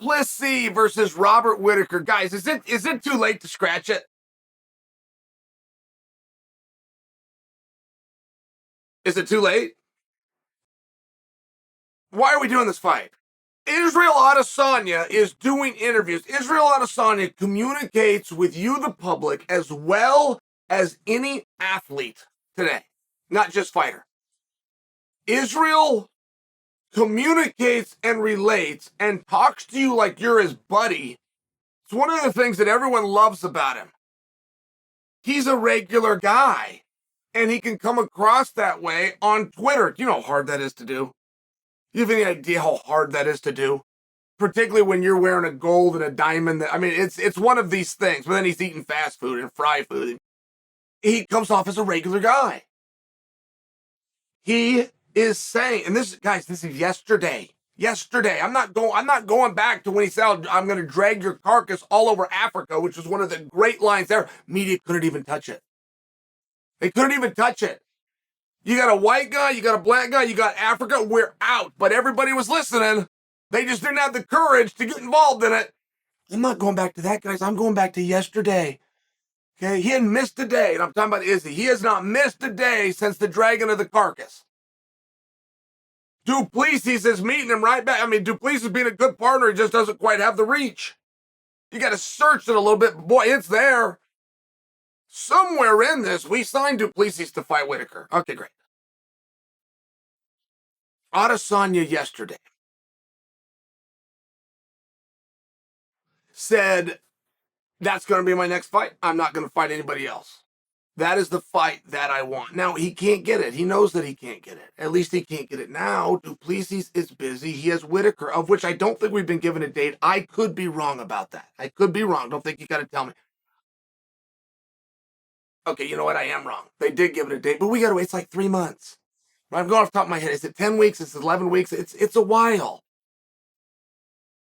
Plessis versus Robert Whittaker. Guys, is it too late to scratch it? Is it too late? Why are we doing this fight? Israel Adesanya is doing interviews. Israel Adesanya communicates with you, the public, as well as any athlete today, not just fighter. Israel communicates and relates and talks to you like you're his buddy. It's one of the things that everyone loves about him. He's a regular guy, and he can come across that way on Twitter. Do you know how hard that is to do? You have any idea how hard that is to do? Particularly when you're wearing a gold and a diamond. I mean, it's one of these things. But then he's eating fast food and fried food. He comes off as a regular guy. He is saying, and this is yesterday. Yesterday, I'm not going back to when he said, "I'm going to drag your carcass all over Africa," which was one of the great lines there. Media couldn't even touch it. They couldn't even touch it. You got a white guy, you got a black guy, you got Africa, we're out. But everybody was listening. They just didn't have the courage to get involved in it. I'm not going back to that, guys. I'm going back to yesterday. Okay, he hadn't missed a day, and I'm talking about Izzy. He has not missed a day since the dragging of the carcass. Du Plessis is meeting him right back. I mean, Du Plessis being a good partner, he just doesn't quite have the reach. You got to search it a little bit. Boy, it's there. Somewhere in this, we signed Du Plessis to fight Whittaker. Okay, great. Adesanya yesterday said, that's going to be my next fight. I'm not going to fight anybody else. That is the fight that I want. Now, he can't get it. He knows that he can't get it. At least he can't get it now. Du Plessis is busy. He has Whittaker, of which I don't think we've been given a date. I could be wrong about that. I could be wrong. Don't think you got to tell me. Okay, you know what? I am wrong. They did give it a date, but we got to wait. It's like 3 months. I'm going off the top of my head. Is it 10 weeks? Is it 11 weeks? It's a while.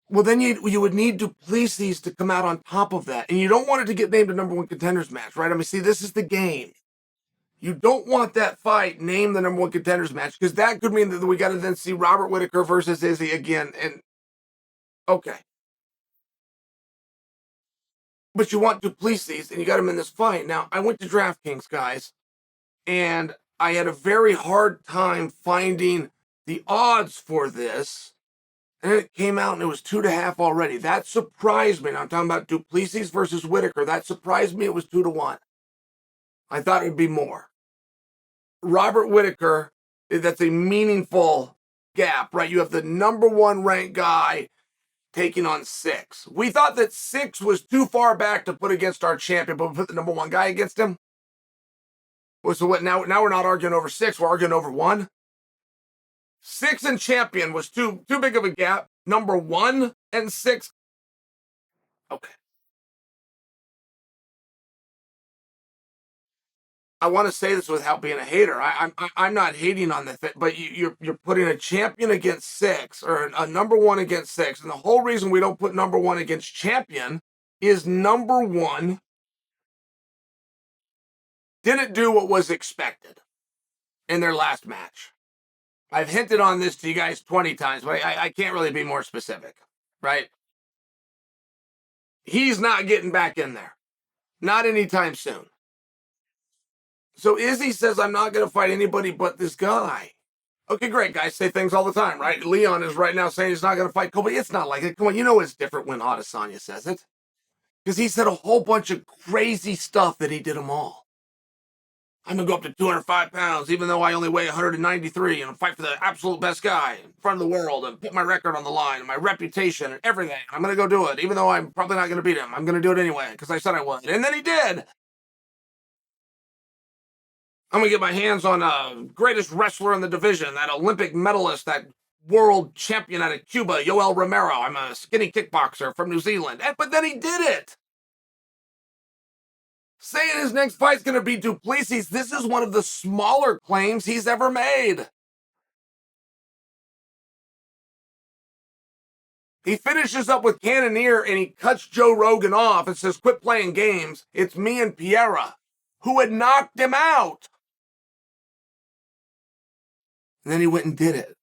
Well, then you would need Du Plessis to come out on top of that. And you don't want it to get named a #1 contenders match, right? I mean, see, this is the game. You don't want that fight named the #1 contenders match, because that could mean that we got to then see Robert Whittaker versus Izzy again. And okay. But you want Du Plessis, and you got him in this fight. Now, I went to DraftKings, guys, and I had a very hard time finding the odds for this. And then it came out and it was 2.5 already. That surprised me. And I'm talking about Du Plessis versus Whittaker. That surprised me. It was 2-1. I thought it would be more. Robert Whittaker, that's a meaningful gap, right? You have the #1 ranked guy taking on 6. We thought that 6 was too far back to put against our champion, but we put the #1 guy against him. So what? Now we're not arguing over 6. We're arguing over 1. 6 and champion was too big of a gap. #1 and 6. Okay. I want to say this without being a hater. I'm not hating on the thing, but you're putting a champion against 6, or a #1 against 6, and the whole reason we don't put #1 against champion is #1 didn't do what was expected in their last match. I've hinted on this to you guys 20 times, but I can't really be more specific, right? He's not getting back in there. Not anytime soon. So Izzy says, I'm not going to fight anybody but this guy. Okay, great. Guys say things all the time, right? Leon is right now saying he's not going to fight Colby. It's not like it. Come on, you know it's different when Adesanya says it. Because he said a whole bunch of crazy stuff that he did them all. I'm going to go up to 205 pounds, even though I only weigh 193, and fight for the absolute best guy in front of the world, and put my record on the line, and my reputation, and everything. I'm going to go do it, even though I'm probably not going to beat him. I'm going to do it anyway, because I said I would. And then he did. I'm going to get my hands on the greatest wrestler in the division, that Olympic medalist, that world champion out of Cuba, Yoel Romero. I'm a skinny kickboxer from New Zealand. But then he did it. Saying his next fight's going to be Du Plessis, this is one of the smaller claims he's ever made. He finishes up with Cannonier and he cuts Joe Rogan off and says, quit playing games. It's me and Piera, who had knocked him out. And then he went and did it.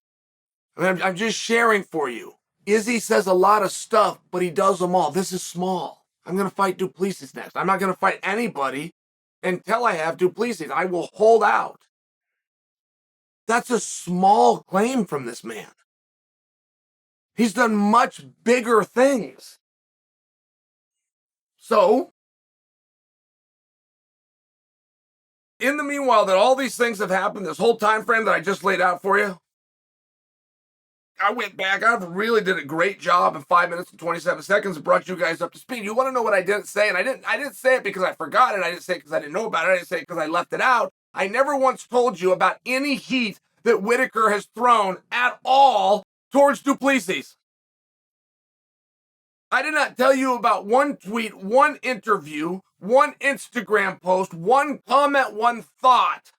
I mean, I'm just sharing for you. Izzy says a lot of stuff, but he does them all. This is small. I'm going to fight Du Plessis next. I'm not going to fight anybody until I have Du Plessis. I will hold out. That's a small claim from this man. He's done much bigger things. So, in the meanwhile that all these things have happened, this whole time frame that I just laid out for you, I went back. I really did a great job in 5 minutes and 27 seconds and brought you guys up to speed. You want to know what I didn't say? And I didn't say it because I forgot it. I didn't say it because I didn't know about it. I didn't say it because I left it out. I never once told you about any heat that Whittaker has thrown at all towards Du Plessis. I did not tell you about one tweet, one interview, one Instagram post, one comment, one thought.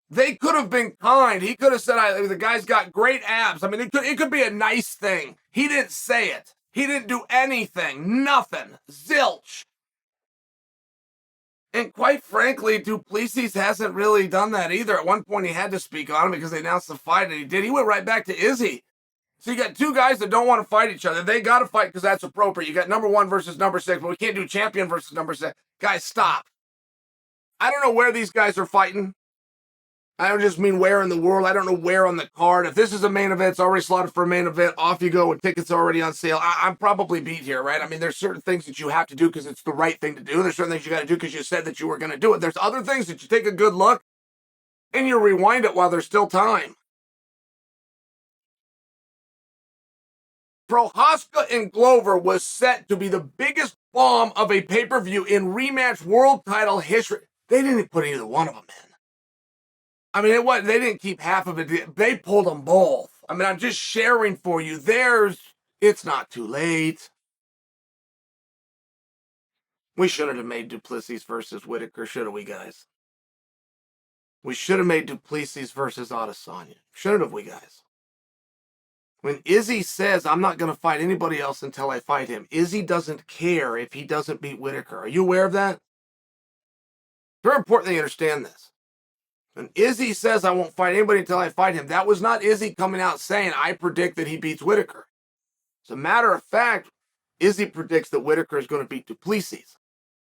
They could have been kind. He could have said, the guy's got great abs. I mean, it could be a nice thing. He didn't say it. He didn't do anything. Nothing. Zilch. And quite frankly, Du Plessis hasn't really done that either. At one point, he had to speak on him because they announced the fight, and he did. He went right back to Izzy. So you got two guys that don't want to fight each other. They got to fight because that's appropriate. You got number 1 versus number 6, but we can't do champion versus number 6. Guys, stop. I don't know where these guys are fighting. I don't just mean where in the world. I don't know where on the card. If this is a main event, it's already slotted for a main event. Off you go, and tickets are already on sale. I'm probably beat here, right? I mean, there's certain things that you have to do because it's the right thing to do. There's certain things you got to do because you said that you were going to do it. There's other things that you take a good look and you rewind it while there's still time. Prohaska and Glover was set to be the biggest bomb of a pay-per-view in rematch world title history. They didn't put either one of them in. I mean, they didn't keep half of it. They pulled them both. I mean, I'm just sharing for you. It's not too late. We should have made Du Plessis versus Whittaker, shouldn't we, guys? We should have made Du Plessis versus Adesanya. Shouldn't have we, guys? When Izzy says, I'm not going to fight anybody else until I fight him, Izzy doesn't care if he doesn't beat Whittaker. Are you aware of that? Very important that you understand this. When Izzy says, I won't fight anybody until I fight him, that was not Izzy coming out saying, I predict that he beats Whittaker. As a matter of fact, Izzy predicts that Whittaker is going to beat Du Plessis.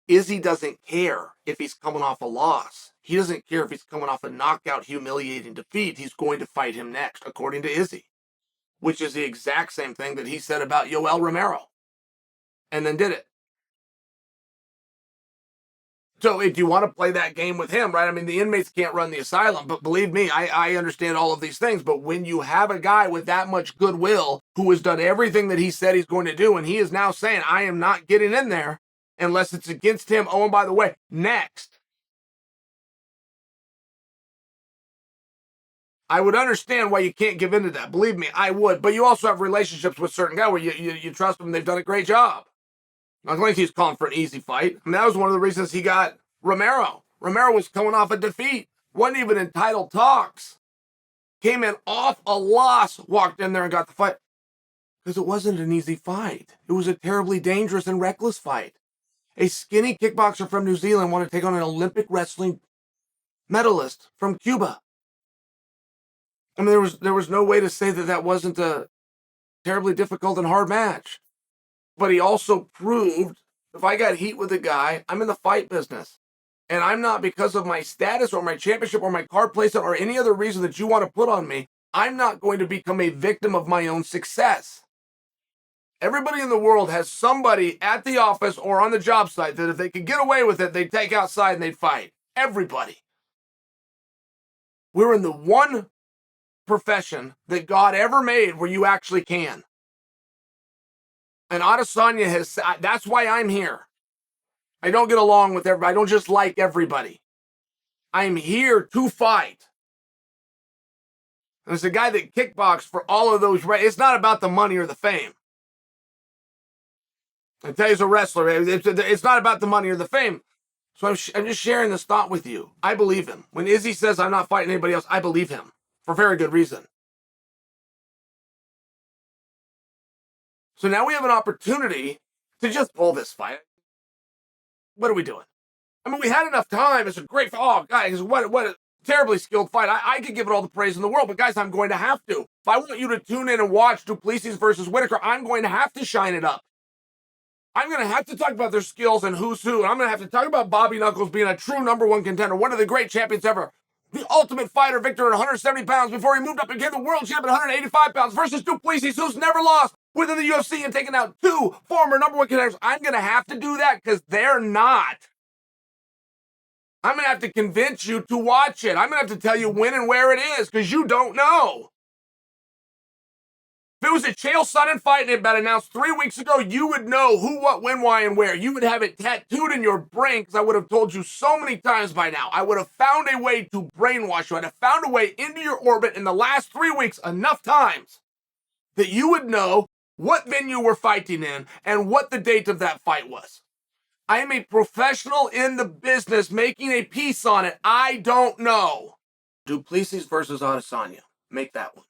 Izzy doesn't care if he's coming off a loss. He doesn't care if he's coming off a knockout, humiliating defeat. He's going to fight him next, according to Izzy, which is the exact same thing that he said about Yoel Romero, and then did it. So if you want to play that game with him, right? I mean, the inmates can't run the asylum, but believe me, I understand all of these things. But when you have a guy with that much goodwill who has done everything that he said he's going to do, and he is now saying, I am not getting in there unless it's against him. Oh, and by the way, next. I would understand why you can't give into that. Believe me, I would. But you also have relationships with certain guys where you trust them. They've done a great job. I don't think he's calling for an easy fight. And that was one of the reasons he got Romero. Romero was coming off a defeat. Wasn't even in title talks. Came in off a loss. Walked in there and got the fight. Because it wasn't an easy fight. It was a terribly dangerous and reckless fight. A skinny kickboxer from New Zealand wanted to take on an Olympic wrestling medalist from Cuba. I mean, there was no way to say that that wasn't a terribly difficult and hard match. But he also proved, if I got heat with a guy, I'm in the fight business. And I'm not, because of my status or my championship or my card placement or any other reason that you want to put on me, I'm not going to become a victim of my own success. Everybody in the world has somebody at the office or on the job site that if they could get away with it, they'd take outside and they'd fight. Everybody. We're in the one profession that God ever made where you actually can. And Adesanya has, that's why I'm here. I don't get along with everybody. I don't just like everybody. I'm here to fight. And it's a guy that kickboxed for all of those. It's not about the money or the fame. I tell you, as a wrestler, it's not about the money or the fame. So I'm just sharing this thought with you. I believe him. When Izzy says I'm not fighting anybody else, I believe him for very good reason. So now we have an opportunity to just pull this fight. What are we doing? I mean, we had enough time. It's a great, oh, guys, what, Terribly skilled fight. I could give it all the praise in the world, but guys, I'm going to have to. If I want you to tune in and watch Du Plessis versus Whittaker, I'm going to have to shine it up. I'm going to have to talk about their skills and who's who. And I'm going to have to talk about Bobby Knuckles being a true #1 contender, one of the great champions ever. The ultimate fighter, victor at 170 pounds before he moved up and became the world champion at 185 pounds versus Du Plessis, who's never lost within the UFC and taken out 2 former #1 contenders. I'm going to have to do that because they're not. I'm going to have to convince you to watch it. I'm going to have to tell you when and where it is because you don't know. If it was a Chael Sonnen fight and it had been announced 3 weeks ago, you would know who, what, when, why, and where. You would have it tattooed in your brain because I would have told you so many times by now. I would have found a way to brainwash you. I'd have found a way into your orbit in the last 3 weeks enough times that you would know what venue we're fighting in and what the date of that fight was. I am a professional in the business making a piece on it. I don't know. Du Plessis versus Adesanya. Make that one.